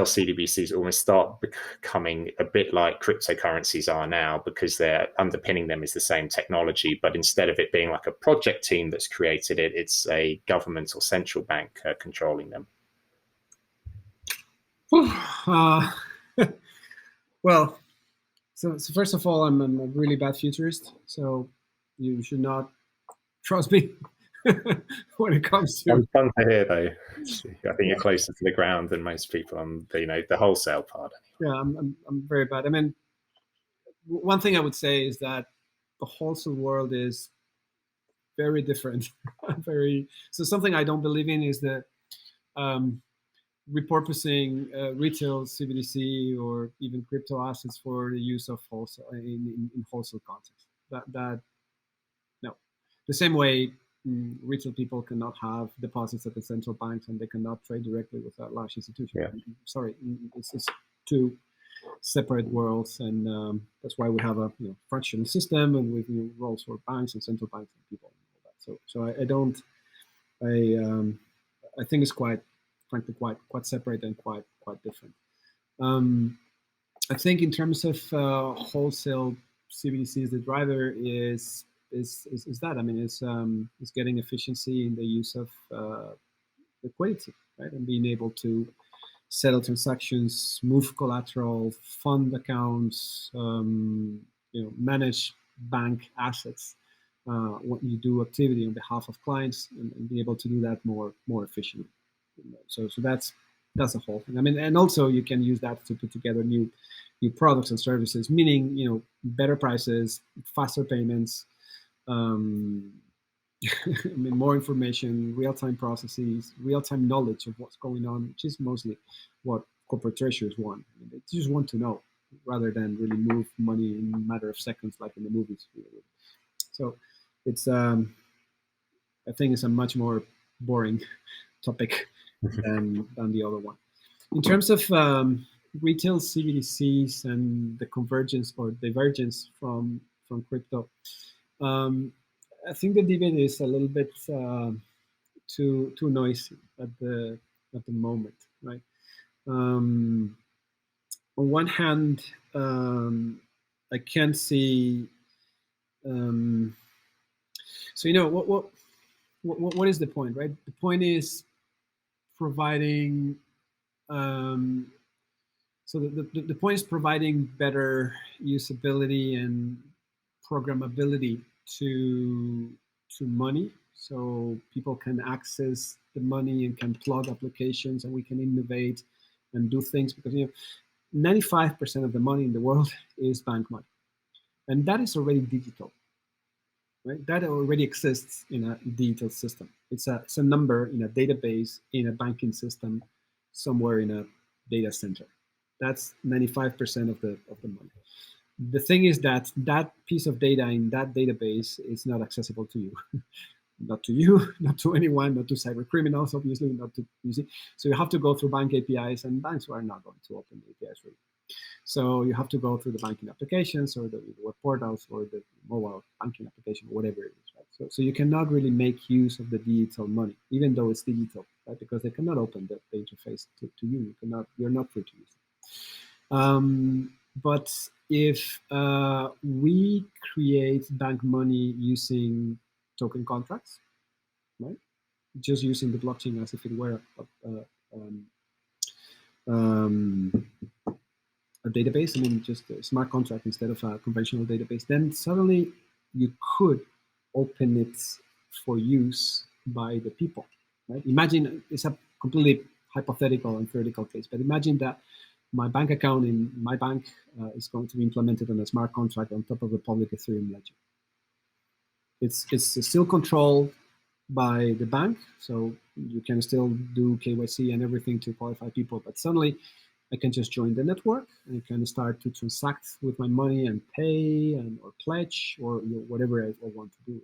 Speaker 1: CDBCs almost start becoming a bit like cryptocurrencies are now, because they're underpinning them is the same technology, but instead of it being like a project team that's created it, it's a government or central bank controlling them.
Speaker 2: Well, so first of all, I'm a really bad futurist, so you should not trust me when it comes to.
Speaker 1: I'm fun to hear though. I think you're closer to the ground than most people on the wholesale part.
Speaker 2: Yeah, I'm very bad. I mean, one thing I would say is that the wholesale world is very different. Very so. Something I don't believe in is that um, repurposing retail CBDC or even crypto assets for the use of wholesale in wholesale context. That no, the same way retail people cannot have deposits at the central banks and they cannot trade directly with a large institution.
Speaker 1: Yeah.
Speaker 2: Sorry, it's two separate worlds, and that's why we have a fractional system and with roles for banks and central banks and people and all that. So I don't I think it's frankly quite separate and quite different. I think in terms of wholesale CBDCs, the driver is that. I mean, it's getting efficiency in the use of liquidity, right, and being able to settle transactions, move collateral, fund accounts, manage bank assets. When you do activity on behalf of clients and be able to do that more efficiently. So that's the whole thing. I mean, and also you can use that to put together new products and services, meaning better prices, faster payments, I mean, more information, real-time processes, real-time knowledge of what's going on, which is mostly what corporate treasurers want. I mean, they just want to know rather than really move money in a matter of seconds like in the movies. So it's I think it's a much more boring topic than the other one. In terms of retail CBDCs and the convergence or divergence from crypto, I think the debate is a little bit too noisy at the moment, right? On one hand, I can see. So what is the point, right? The point is providing. So the point is providing better usability and programmability to money, so people can access the money and can plug applications, and we can innovate and do things, because 95% of the money in the world is bank money, and that is already digital, right? That already exists in a digital system. It's a number in a database in a banking system somewhere in a data center. That's 95% of the money. The thing is that piece of data in that database is not accessible to you. Not to you, not to anyone, not to cyber criminals, obviously, not to you. So you have to go through bank APIs, and banks are not going to open the APIs for you. So you have to go through the banking applications or the web portals or the mobile banking application, whatever it is, right? So you cannot really make use of the digital money, even though it's digital, right? Because they cannot open the interface to you. You're not free to use it. But if we create bank money using token contracts, right? Just using the blockchain as if it were a database, I mean, just a smart contract instead of a conventional database, then suddenly you could open it for use by the people, right? Imagine, it's a completely hypothetical and theoretical case, but imagine that my bank account in my bank is going to be implemented on a smart contract on top of the public Ethereum ledger. It's still controlled by the bank, so you can still do KYC and everything to qualify people, but suddenly I can just join the network and I can start to transact with my money and pay or pledge or whatever I want to do.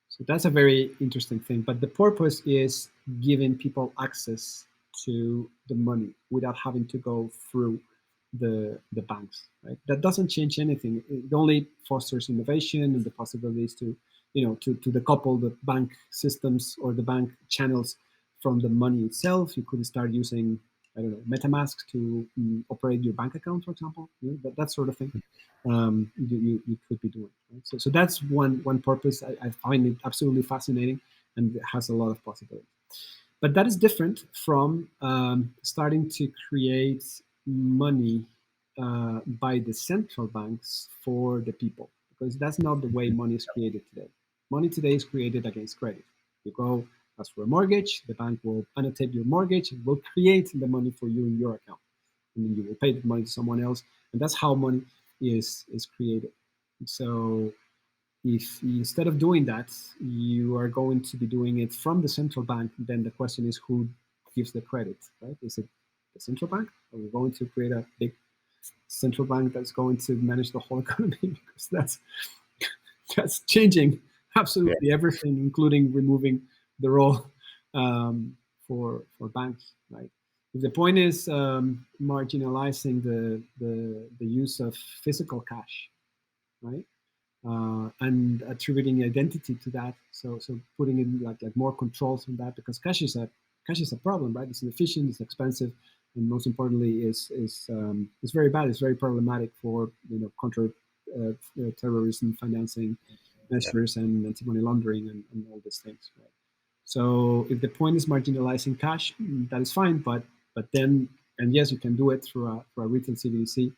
Speaker 2: So that's a very interesting thing. But the purpose is giving people access to the money without having to go through the banks. Right? That doesn't change anything. It only fosters innovation and the possibilities to decouple the bank systems or the bank channels from the money itself. You could start using, I don't know, MetaMask to operate your bank account, for example. That sort of thing. You could be doing. Right? So that's one purpose. I find it absolutely fascinating, and it has a lot of possibilities. But that is different from starting to create money by the central banks for the people, because that's not the way money is created today. Money today is created against credit. You go ask for a mortgage, the bank will annotate your mortgage, and will create the money for you in your account. And then you will pay the money to someone else. And that's how money is created. So if instead of doing that, you are going to be doing it from the central bank, then the question is who gives the credit, right? Is it the central bank? Are we going to create a big central bank that's going to manage the whole economy? Because that's changing absolutely everything, including removing the role for banks, right? If the point is marginalizing the use of physical cash, right, and attributing identity to that, so putting in like more controls on that, because cash is a problem, right? It's inefficient, it's expensive, and most importantly, is very bad. It's very problematic for counter terrorism financing measures and anti-money laundering and all these things, right? So if the point is marginalizing cash, that is fine, but then, and yes, you can do it through a retail CDBC.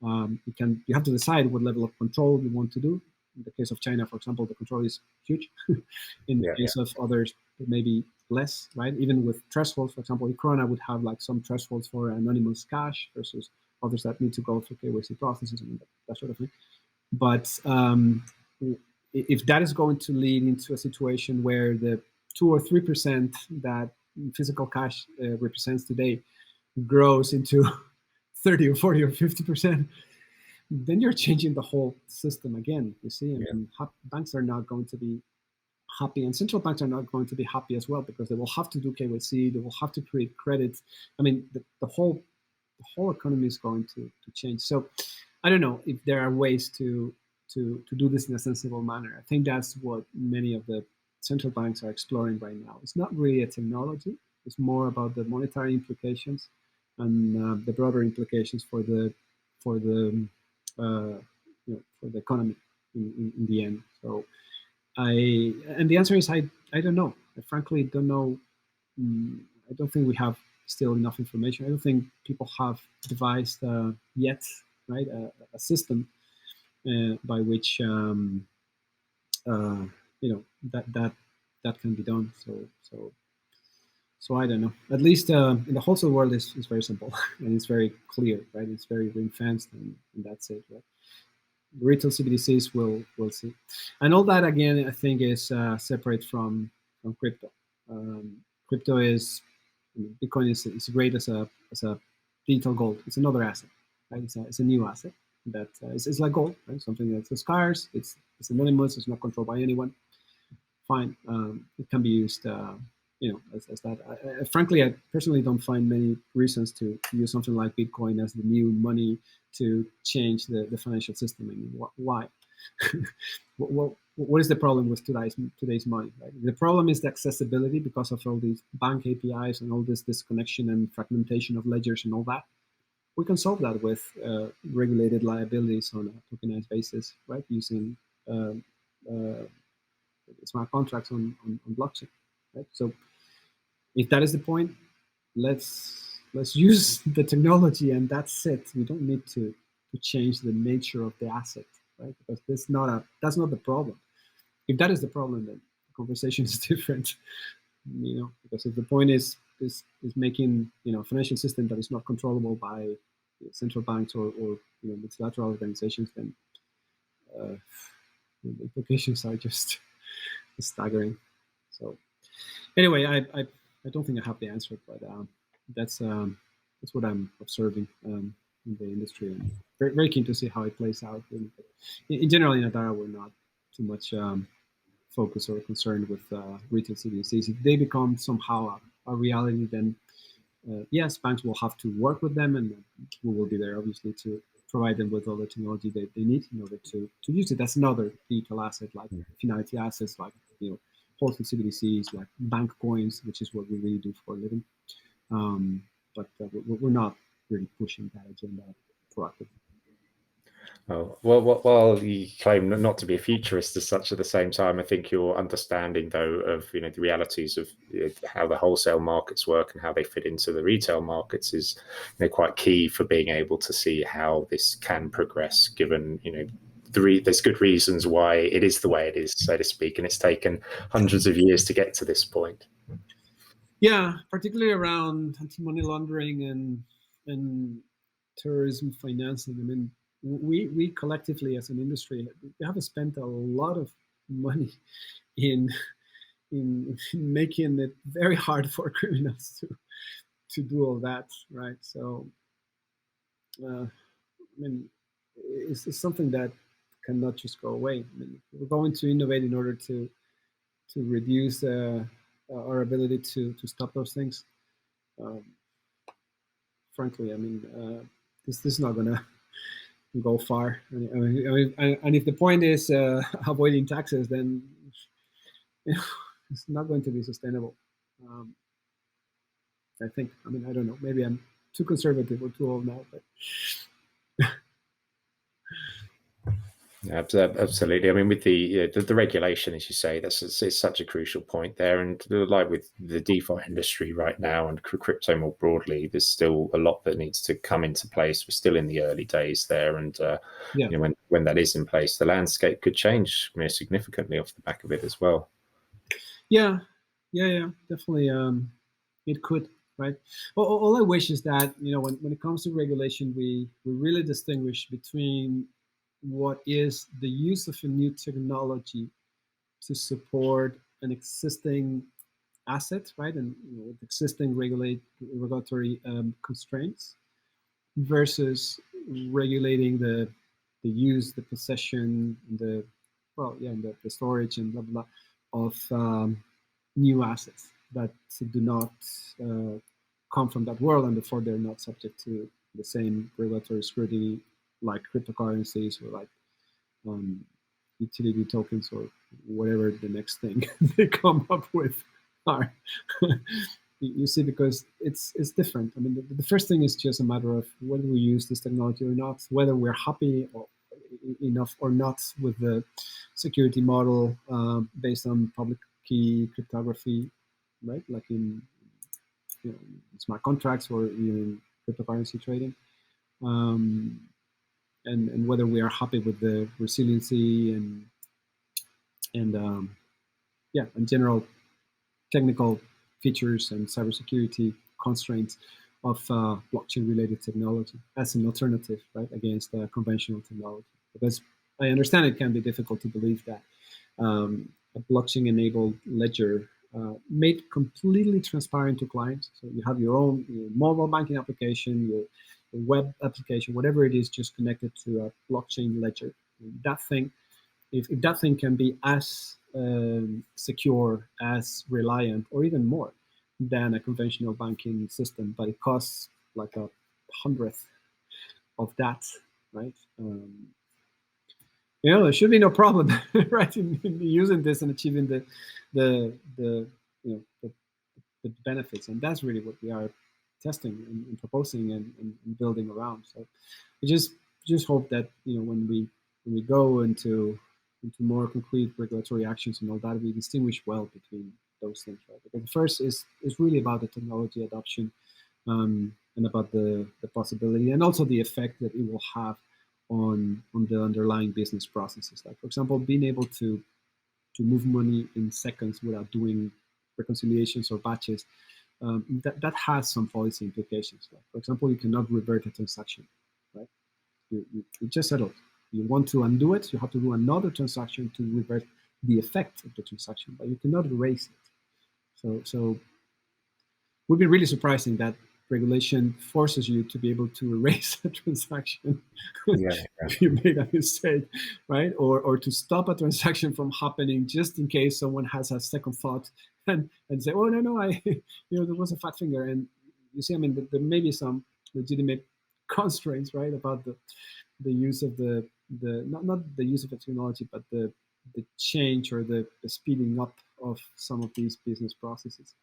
Speaker 2: You have to decide what level of control you want to do. In the case of China, for example, the control is huge. In the case of others, maybe less, right? Even with thresholds, for example, Corona would have like some thresholds for anonymous cash versus others that need to go through KYC processes and that sort of thing. But if that is going to lead into a situation where the 2 or 3% that physical cash represents today grows into 30 or 40 or 50%, then you're changing the whole system again. You see, and banks are not going to be happy, and central banks are not going to be happy as well, because they will have to do KYC, they will have to create credits. I mean, the whole economy is going to change. So I don't know if there are ways to do this in a sensible manner. I think that's what many of the central banks are exploring right now. It's not really a technology. It's more about the monetary implications and the broader implications for the economy in the end. So the answer is I don't know. I frankly don't know. I don't think we have still enough information. I don't think people have devised yet, right, a system by which that can be done. So I don't know. At least in the wholesale world, is very simple and it's very clear, right? It's very ring fenced, and that's it, right? Retail CBDCs will see, and all that again I think is separate from crypto. Crypto is, Bitcoin is great as a digital gold. It's another asset, right? It's a new asset that it's like gold, right? Something that's scarce. It's anonymous. It's not controlled by anyone. Fine, it can be used. As that. Frankly, I personally don't find many reasons to use something like Bitcoin as the new money to change the financial system. I mean, why? What is the problem with today's money? Right? The problem is the accessibility because of all these bank APIs and all this disconnection and fragmentation of ledgers and all that. We can solve that with regulated liabilities on a tokenized basis, right? Using smart contracts on blockchain, right? So if that is the point, let's use the technology, and that's it. We don't need to change the nature of the asset, right? Because that's not the problem. If that is the problem, then the conversation is different, because if the point is making a financial system that is not controllable by central banks or multilateral organizations, then the implications are just staggering. So anyway, I don't think I have the answer, but that's what I'm observing in the industry, and very, very keen to see how it plays out. In general, in Adhara, we're not too much focused or concerned with retail CDBCs. If they become somehow a reality, then yes, banks will have to work with them, and we will be there, obviously, to provide them with all the technology that they need in order to use it. That's another digital asset, like finality assets, like wholesale CBDCs, like bank coins, which is what we really do for a living. But we're not really pushing that agenda proactively.
Speaker 1: Oh, well, while you claim not to be a futurist as such, at the same time, I think your understanding, though, of the realities of how the wholesale markets work and how they fit into the retail markets is quite key for being able to see how this can progress, given there's good reasons why it is the way it is, so to speak, and it's taken hundreds of years to get to this point.
Speaker 2: Yeah, particularly around anti-money laundering and terrorism financing. I mean, we collectively as an industry have spent a lot of money in making it very hard for criminals to do all that, right? So, I mean, it's something that cannot just go away. I mean, we're going to innovate in order to reduce our ability to stop those things. Um, Frankly, I mean, this is not gonna go far. And if the point is avoiding taxes, then it's not going to be sustainable. Um, I think. I mean, I don't know. Maybe I'm too conservative or too old now, but.
Speaker 1: Absolutely. I mean, with the regulation, as you say, it's such a crucial point there. And like with the DeFi industry right now and crypto more broadly, there's still a lot that needs to come into place. We're still in the early days there, and
Speaker 2: Yeah.
Speaker 1: when that is in place, the landscape could change significantly off the back of it as well.
Speaker 2: Yeah, definitely. It could, right? All I wish is that when it comes to regulation, we really distinguish between what is the use of a new technology to support an existing asset, right, and with existing regulatory constraints, versus regulating the use, the possession, the storage and blah blah, blah of new assets that do not come from that world, and therefore they're not subject to the same regulatory scrutiny like cryptocurrencies or like utility tokens or whatever the next thing they come up with are. You see, because it's different. I mean, the first thing is just a matter of whether we use this technology or not, whether we're happy enough or not with the security model based on public key cryptography, right? Like in smart contracts or even cryptocurrency trading. And whether we are happy with the resiliency and general technical features and cybersecurity constraints of blockchain-related technology as an alternative, right, against conventional technology. Because I understand it can be difficult to believe that a blockchain-enabled ledger made completely transparent to clients. So you have your own mobile banking application, your web application, whatever it is, just connected to a blockchain ledger. That thing, if that thing can be as secure, as reliant, or even more than a conventional banking system, but it costs like 100th of that, right? There should be no problem, right, in using this and achieving the benefits, and that's really what we are testing and proposing and building around. So we just hope that when we go into more concrete regulatory actions and all that, we distinguish well between those things, right? Because the first is really about the technology adoption and about the possibility and also the effect that it will have on the underlying business processes. Like, for example, being able to move money in seconds without doing reconciliations or batches, that has some policy implications. Like, for example, you cannot revert a transaction, right? You just settled. You want to undo it, you have to do another transaction to revert the effect of the transaction, but you cannot erase it. So it would be really surprising that regulation forces you to be able to erase a transaction if you made a mistake, right? Or to stop a transaction from happening just in case someone has a second thought and say, oh, no, there was a fat finger. And you see, I mean, there may be some legitimate constraints, right, about the use of the not the use of the technology, but the change or the speeding up of some of these business processes.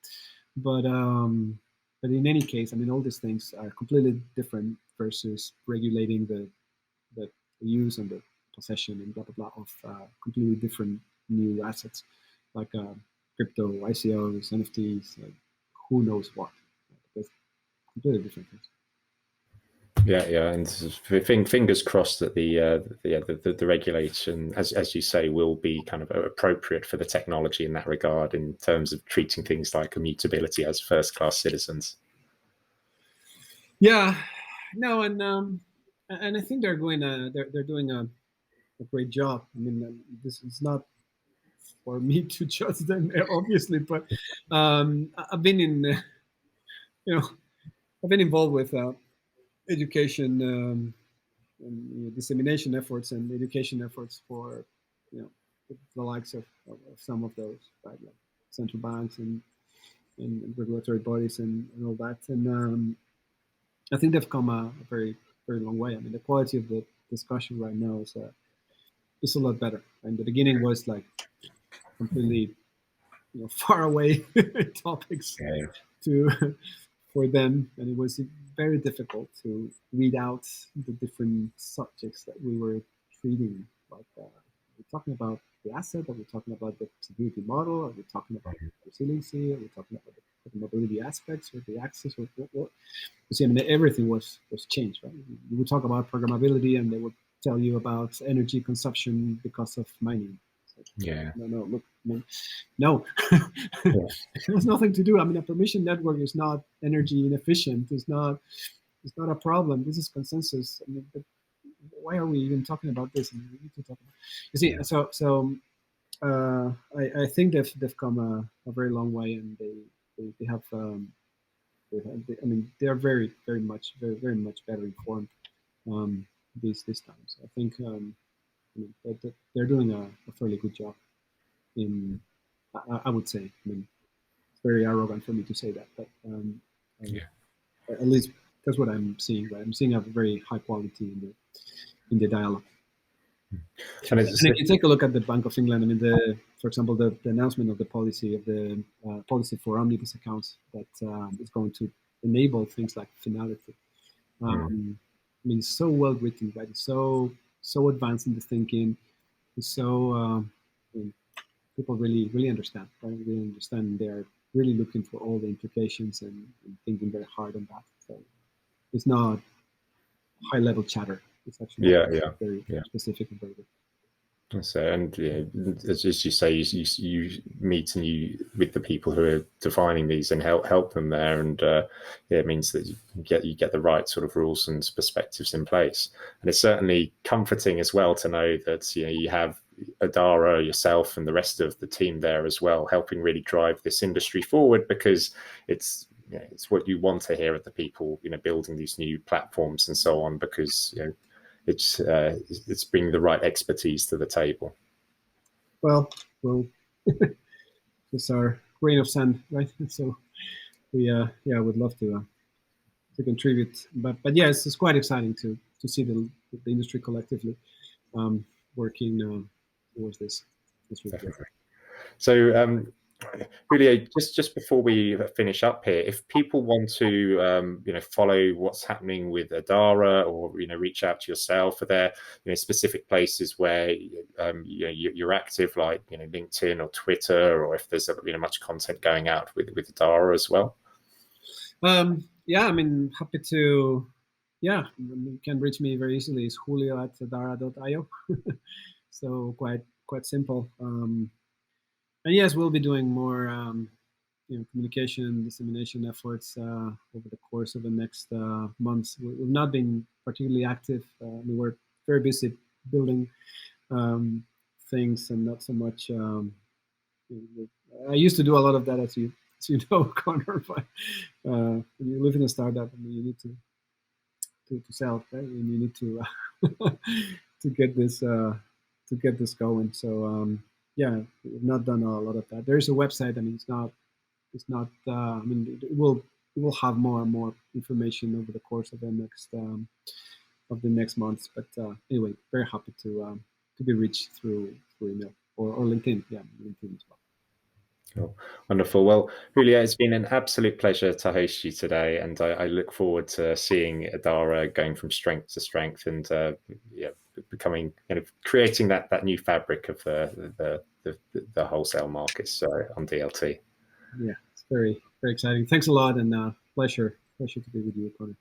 Speaker 2: But in any case, I mean, all these things are completely different versus regulating the use and the possession and blah blah blah of completely different new assets like crypto, ICOs, NFTs, like who knows what. That's completely different things.
Speaker 1: Yeah, and fingers crossed that the regulation, as you say, will be kind of appropriate for the technology in that regard, in terms of treating things like immutability as first-class citizens.
Speaker 2: Yeah, no, and I think they're going they're doing a great job. I mean, this is not for me to judge them, obviously, but I've been in, you know, I've been involved with education and dissemination efforts and education efforts for, the likes of some of those, right, like central banks and regulatory bodies and all that. And I think they've come a very, very long way. I mean, the quality of the discussion right now is a lot better. And the beginning was like completely, far away topics
Speaker 1: Yeah.
Speaker 2: to for them, and it was very difficult to read out the different subjects that we were treating. Like, we're talking about the asset, are we talking about the security model, are we talking about resiliency, are we talking about the mobility aspects or the access, or what? You see, I mean, everything was changed, right? You would talk about programmability, and they would tell you about energy consumption because of mining.
Speaker 1: Yeah.
Speaker 2: No, look, no.
Speaker 1: Yeah.
Speaker 2: It has nothing to do. I mean, a permission network is not energy inefficient. It's not a problem. This is consensus. I mean, but why are we even talking about this? I mean, we need to talk about. You see, I think they've come a very long way, and they have. I mean, they are very, very much better informed these times. I think they're doing a fairly good job. I would say. I mean, it's very arrogant for me to say that, but
Speaker 1: Yeah.
Speaker 2: at least that's what I'm seeing. Right, I'm seeing a very high quality in the dialogue.
Speaker 1: And
Speaker 2: And if you take a look at the Bank of England, I mean, for example, the announcement of the policy policy for omnibus accounts that is going to enable things like finality. I mean, it's so well written, right? It's so advanced in the thinking. It's so I mean, people really understand, right? Really understand. They're really looking for all the implications and thinking very hard on that. So it's not high level chatter. It's actually very specific and very good.
Speaker 1: So, and as you say, you meet with the people who are defining these and help them there, and it means that you get the right sort of rules and perspectives in place. And it's certainly comforting as well to know that you have Adhara, yourself, and the rest of the team there as well, helping really drive this industry forward, because it's what you want to hear of the people building these new platforms and so on, because it's bringing the right expertise to the table.
Speaker 2: Well, it's our grain of sand, right? So we would love to contribute, but yes, it's quite exciting to see the industry collectively working towards this.
Speaker 1: So, Julio, just before we finish up here, if people want to, follow what's happening with Adhara, or reach out to yourself, are there specific places where you're active, like LinkedIn or Twitter, or if there's much content going out with Adhara as well?
Speaker 2: Yeah, I mean, happy to. Yeah, you can reach me very easily. It's julio@adhara.io. So quite simple. And yes, we'll be doing more communication, dissemination efforts over the course of the next months. We've not been particularly active. We were very busy building things, and not so much. I used to do a lot of that, as you know, Conor. But when you live in a startup, I mean, you need to sell, right? And you need to to get this going. So yeah, we've not done a lot of that. There's a website. I mean, it's not. I mean, it will have more and more information over the course of the next months. But anyway, very happy to be reached through email or LinkedIn. Yeah, LinkedIn as well.
Speaker 1: Cool. Wonderful. Well, Julio, it's been an absolute pleasure to host you today, and I look forward to seeing Adhara going from strength to strength, and becoming creating that new fabric of the wholesale markets on DLT.
Speaker 2: Yeah, it's very, very exciting. Thanks a lot, and pleasure to be with you, Conor.